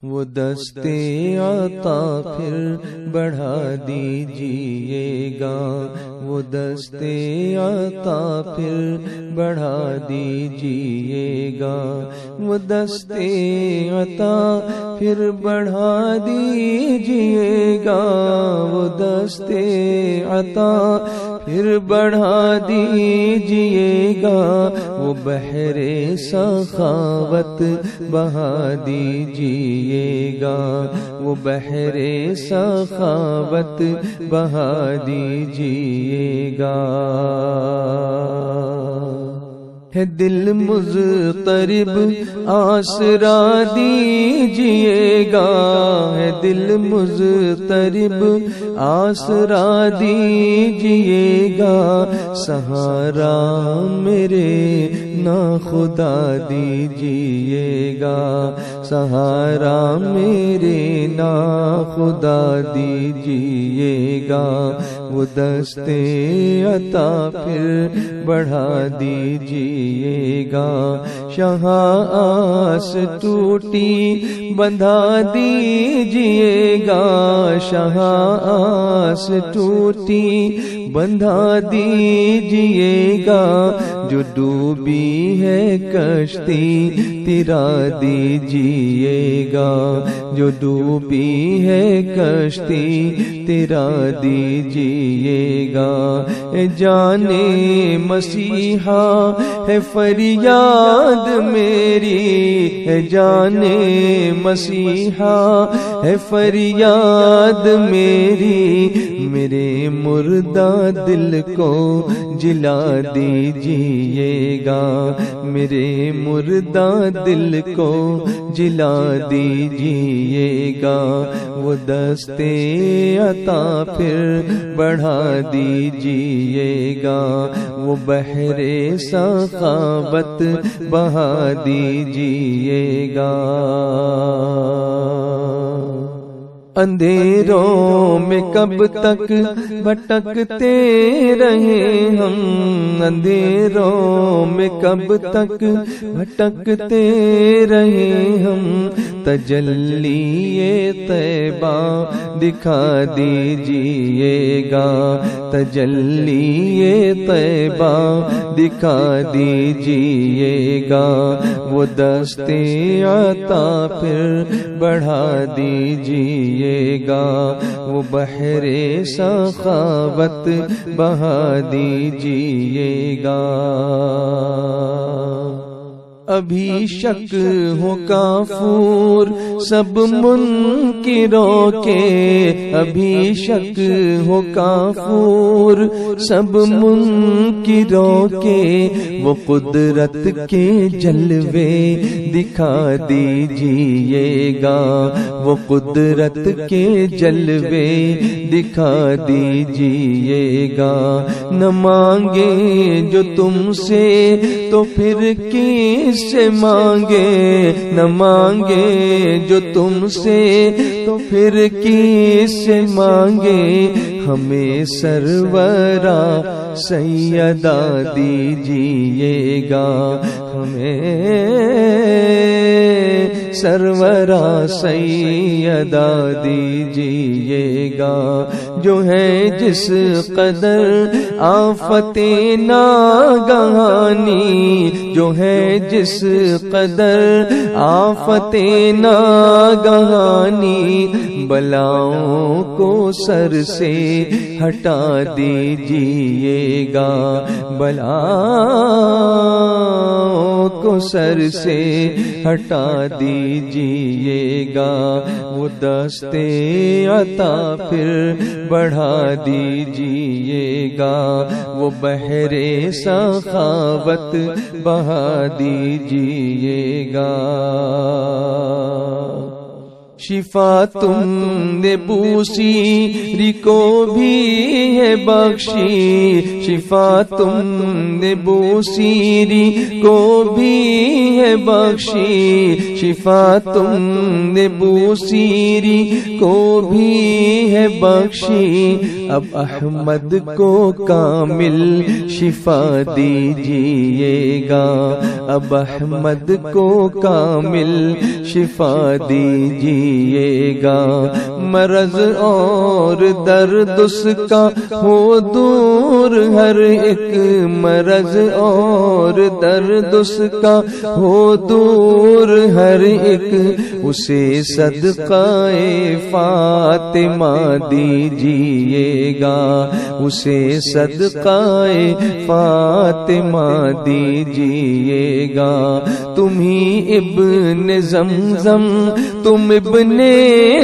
وہ دستے عطا پھر بڑھا دیجئے گا، وہ دستے عطا پھر بڑھا دیجئے گا، وہ دستے عطا پھر بڑھا دیجئے گا، وہ دستے عطا پھر بڑھا دیجئے گا، وہ بحر سخاوت بہا دیجئے گا، وہ بحر سخاوت بہا دیجئے گا۔ ہے دل مضطرب آسرا دیجئے گا، ہے دل مضطرب آسرا دیجئے گا، سہارا میرے ناخدا دیجئے گا، سہارا میرے ناخدا دیجئے گا، وہ دستے عطا پھر بڑھا دیجئے گا، شاہ آس ٹوٹی بندھا دیجئے گا، شاہ آس ٹوٹی بندھا دیجئے گا، جو ڈوبی ہے کشتی تیرا دیجئے گا، جو ڈوبی ہے کشتی تیرا دیجئے گا، جانے مسیحا ہے فریاد میری، ہے جانے مسیحا ہے فریاد میری، میرے مردہ دل کو جلا دیجئے گا، میرے مردہ دل کو جلا دیجئے گا، وہ دستے عطا پھر بڑھا دیجئے گا، وہ بحر سخاوت بہا دیجئے گا۔ اندھیروں میں کب تک بھٹکتے رہے ہم، اندھیروں میں کب تک بھٹکتے رہے ہم، تجلی طیبہ دکھا دیجئے گا، تجلی طیبہ دکھا دیجئے گا، وہ دستے عطا پھر بڑھا دیجئے گا، وہ بحر سخاوت بہا دیجئے گا۔ ابھی شک ہو کافور سب منکروں کے، ابھی شک ہو کافور سب منکروں کے، وہ قدرت کے جلوے دکھا دیجئے گا، وہ قدرت کے جلوے دکھا دیجئے گا، نہ مانگے جو تم سے تو پھر کس سے مانگے، نہ مانگے جو تم سے تو پھر کس سے مانگے، ہمیں سرورا سیدہ دیجئے گا، ہمیں سرورا سیدہ دیجئے گا، جو ہے جس قدر آفت ناگہانی، جو ہے جس قدر آفت ناگہانی، بلاؤں کو سر سے ہٹا دیجئے گا، بلاؤں کو سر سے ہٹا دیجئے گا، وہ دستے عطا پھر بڑھا دیجئے گا، وہ بحر سخاوت بہا دیجئے گا۔ شفا تم نے بوسیری کو بھی ہے بخشی، شفا تم نے بوسیری کو بھی ہے بخشی، شفا تم نے بوسیری کو بھی ہے بخشی، اب احمد کو کامل شفا دیجیے گا، اب احمد کو کامل شفا دیجیے گا، مرض اور درد اس کا ہو دور ہر ایک، مرض اور درد اس کا ہو دور ہر ایک، اسے صدقہ فاطمہ دیجیے گا، اسے صدقہ فاطمہ دیجیے گا، تم ہی ابن زمزم تم ابن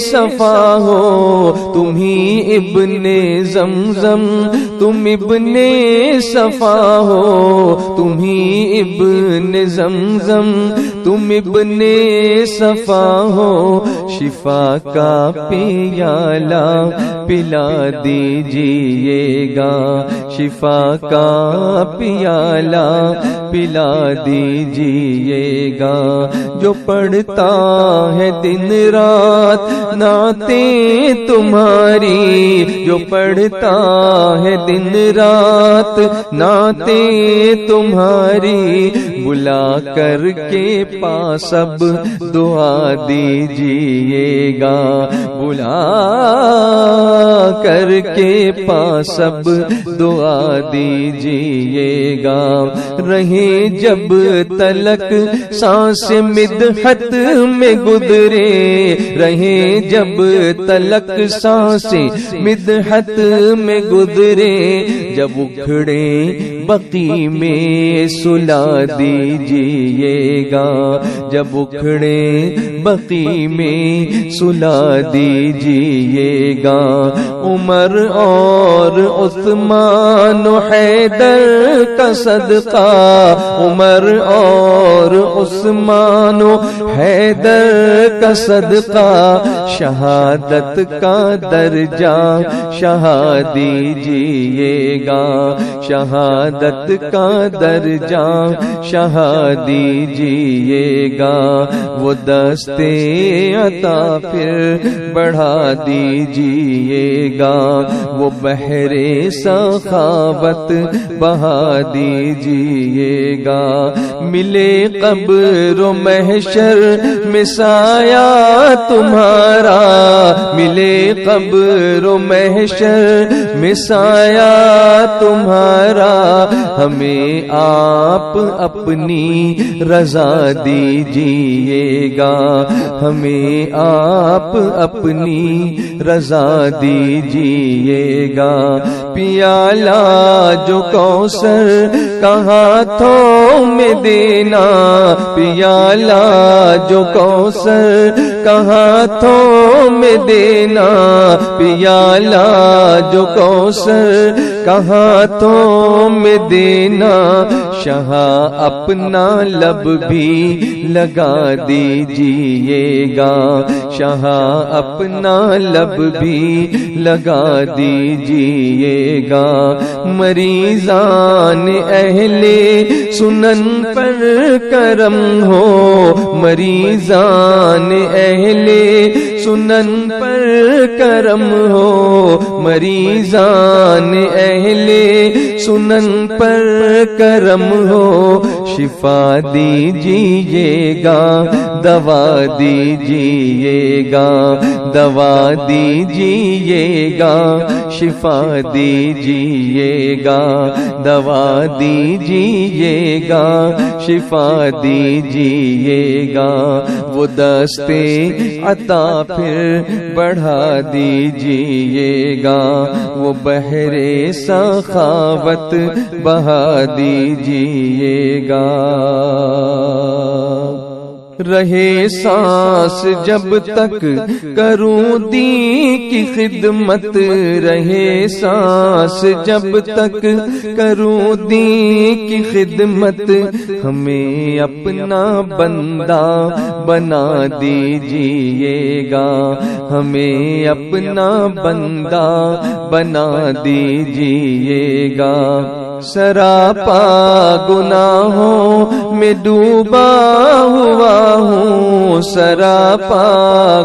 صفا ہو، تم ہی ابن زمزم تم ابن صفا ہو، تم ہی ابن زمزم تم ابن صفا ہو، شفا کا پیالہ پلا دیجیے گا، شفا کا پیالہ پلا دیجیے گا، جو پڑھتا ہے دن رات نعتیں تمہاری، جو پڑھتا ہے دن رات نعتیں تمہاری، بلا کر کے پاس اب دعا دیجیے گا، بلا کر کے پاس اب دعا دیجیے گا، رہے جب تلک سانس مدحت میں گزرے، رہے جب تلک سانس مدحت میں گزرے، جب اکھڑے بقی میں سلا دیجیے گا، جب اکھڑے بقی میں سلا دیجیے گا، عمر اور عثمان و حیدر کا صدقہ، عمر اور عثمان و حیدر کا صدقہ، شہادت کا درجہ شہا دیجیے گا، شہادت کا درجہ شہا دیجیے گا، وہ دستے عطا پھر بڑھا دیجیے گا، وہ بحر سخاوت بہا دیجیے گا، ملے قبر و محشر میں سایہ تمہارا، ملے قبر و محشر میں سایہ تمہارا، ہمیں آپ اپنی رضا دیجیے گا، ہمیں آپ اپنی رضا دیجیے گا، پیالہ جو کوثر کا ہاتھوں میں دینا، پیالہ جو کوثر کا ہاتھوں میں دینا، پیالہ جو کوثر کا ہاتھوں میں دینا، شہا اپنا لب بھی لگا دیجیے گا، شہا اپنا لب بھی لگا دیجیے گا، مریضان اہل سنن پر کرم ہو، مریضان اہل سنن پر کرم ہو، مریضان اہل سنن پر کرم ہو، شفا دیجیے گا، دوا دیجیے گا، دوا دیجیے گا، شفا دیجیے گا، دوا دیجیے گا، شفا دیجیے گا، وہ دستے عطا پھر بڑھا دیجیے گا، وہ بحر سخاوت بہا دیجیے گا۔ رہے سانس جب تک کروں دین کی خدمت، رہے سانس جب تک کروں دین کی خدمت، ہمیں اپنا بندہ بنا دیجئے گا، ہمیں اپنا بندہ بنا دیجئے گا۔ سراپا گناہوں میں ڈوبا ہوا ہوں، سراپا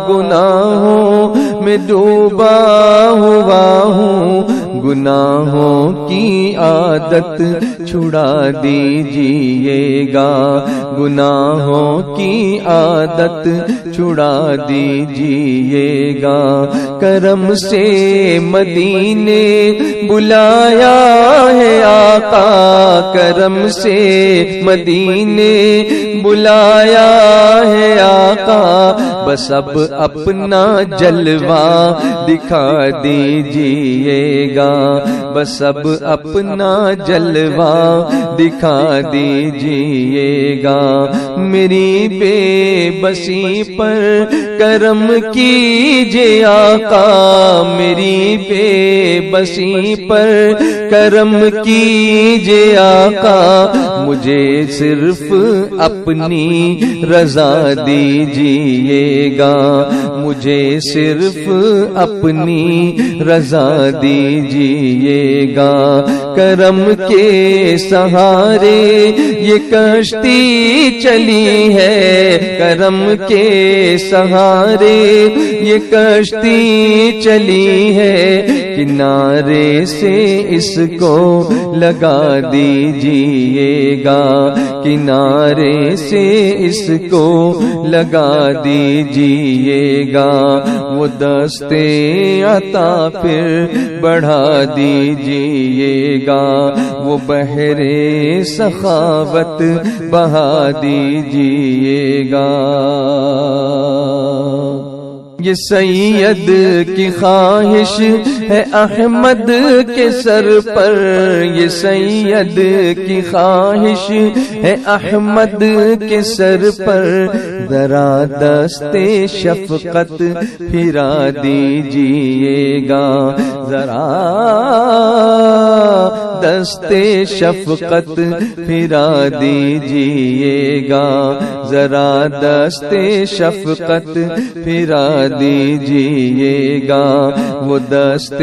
گناہوں میں ڈوبا ہوا ہوں، گناہوں کی عادت چھڑا دیجئے گا، گناہوں کی عادت چھڑا دیجئے گا۔ کرم سے مدینے بلایا ہے آقا، کرم سے مدینے بلایا ہے آقا، بس اب اپنا جلوہ دکھا دیجئے گا، بس اب اپنا جلوہ دکھا دیجئے گا۔ میری بے بسی پر کرم کیجئے آقا، میری بے بسی پر کرم کیجئے آقا، مجھے صرف اپنی رضا دیجئے گا، مجھے صرف اپنی رضا دیجئے گا۔ کرم کے سہارے یہ کشتی چلی ہے، کرم کے سہارے یہ کشتی چلی ہے، کنارے سے اس کو لگا دیجئے گا، کنارے سے اس کو لگا دیجئے گا۔ وہ دستے عطا پھر بڑھا دیجئے گا، وہ بحر سخاوت بہا دیجئے گا۔ یہ سید کی خواہش ہے احمد کے سر پر، یہ سید کی خواہش ہے احمد کے سر پر، ذرا دست شفقت پھرا دیجئے گا، ذرا دست شفقت پھرا دیجئے گا، ذرا دست شفقت پھرا دیجئے گا۔ وہ دست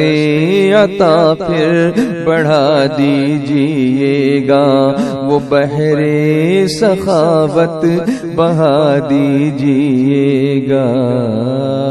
عطا پھر بڑھا دیجئے گا، وہ بحر سخاوت بہا دیجئے گا۔